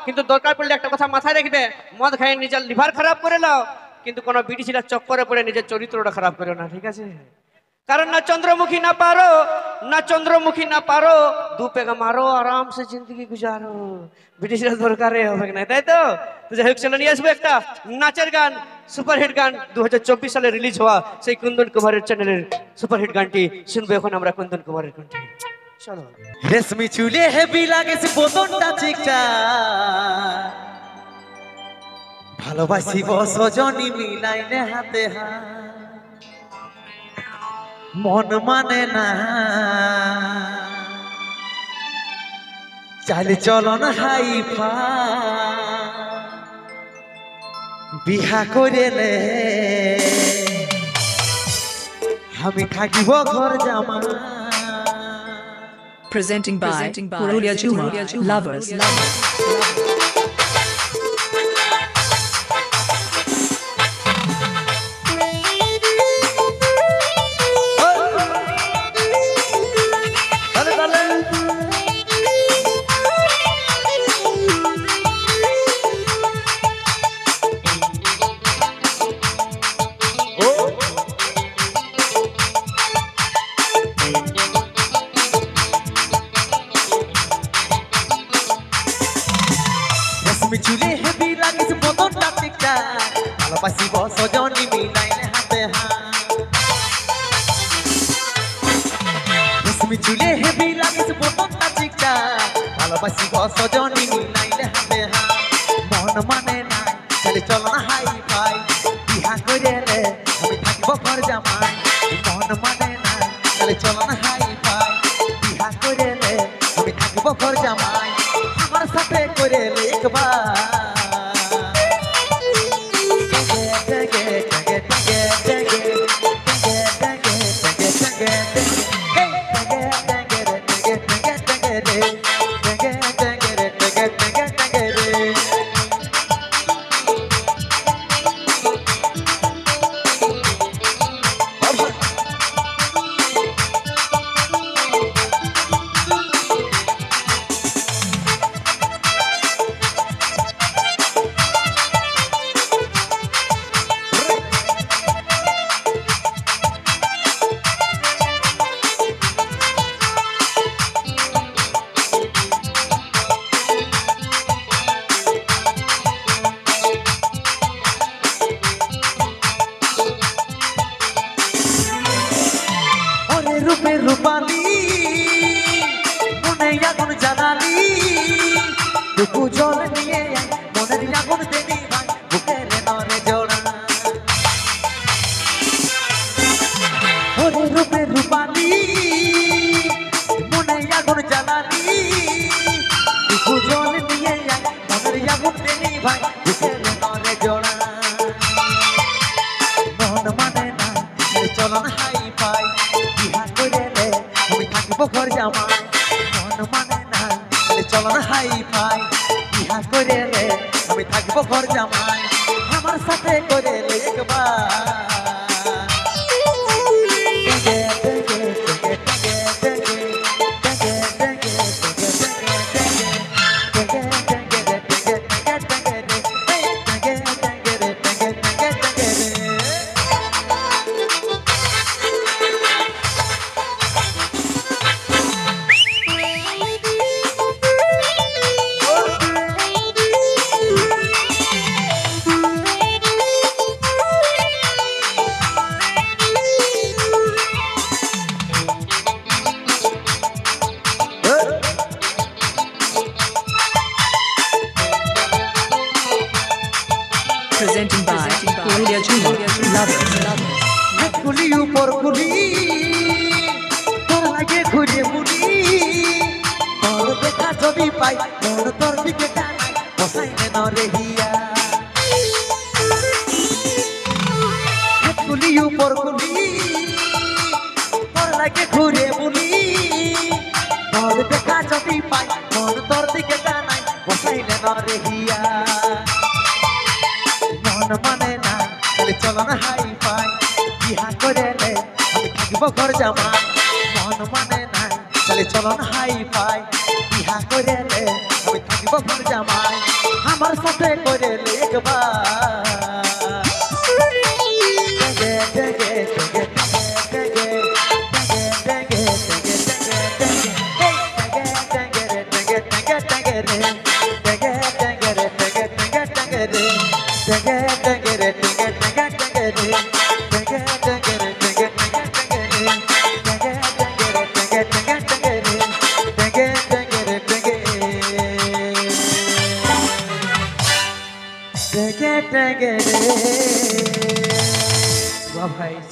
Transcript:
কিন্তু দরকার পড়লে একটা কথা মাথায় রাখবে, মদ খাই নিজের লিভার খারাপ করে নাও, কিন্তু কোনো বিটি ছেলের চক্করে পড়ে নিজের চরিত্রটা খারাপ করো না, ঠিক আছে? কারণ না চন্দ্রমুখী না পারো দু পেগা মারো আরাম সে জিন্দগি গুজারো, ব্রিটিশের দরকারে হবে না, তাই তো? যাই হোক, চলে নিয়ে আসবো একটা নাচের গান, সুপারহিট গান, 2024 সালে রিলিজ হওয়া সেই কুন্দন কুমারের চ্যানেলের সুপারহিট গানটি শুনবো এখন আমরা কুন্দন কুমারের কণ্ঠে। চলো। রেশমি চুলে হেভি লাগে সে বোতনটা চিকটা, ভালোবাসি সজনী মিলাইনে হাতে হাত, মন মানে না চাইলে চলন হাইফা, বিহা করেলে আমি থাকিব ঘর জামা। Presenting by Purulia Juma Lovers. চুলে হেভি লাগিস বোতনটা চিকটা, ভালোবাসি সজনী মিলাইনে হাতে হাত, রেশমি চুলে হেভি লাগিস বোতনটা চিকটা, ভালোবাসি সজনী মিলাইনে হাতে হাত, মন মানে না চাইলে চলন হাই ফাই, বিহা করেলে আমি থাকিব ঘর জামাই, মন মানে না চাইলে চলন হাই ফাই, বিহা করেলে আমি থাকিব ঘর জামাই, আমার সাথে করেলে একবার রূপালী মনে আগুন জ্বালালি, টুকু জল নিয়ে মনের আগুন দেনি ভাই, বুকের নরে জোড়া। ওরে রূপে রূপালী মনে আগুন জ্বালালি, টুকু জল নিয়ে মনের আগুন দেনি ভাই, বুকের নরে জোড়া। মন মানে না চলন হাই পাই, বিহা করেলে আমি থাকিব ঘর জামাই, মন মানে না চলন হাই পাই, বিহা করেলে আমি থাকিব ঘর জামাই, আমার সাথে করেলে একবার Presenting by Purulia Juma Lovers. কুলি উপর কুলি তোর লাগে ঘুরে মুড়ি, তোর দেখা ছবি পাই মন তোর দিকে টানাই, বসাইনে নরে হিয়া। কুলি উপর কুলি তোর লাগে ঘুরে মুড়ি, তোর দেখা ছবি পাই মন তোর দিকে টানাই, বসাইনে নরে হিয়া। মন মানে না চলন হাই পাই, বিহা করেলে আমি থাকিব ঘর জামাই, মন মানে না চলন হাই পাই, বিহা করেলে আমি থাকিব প্রভুর জামাই আমার সাথে করে লিখবার বাহ ভাই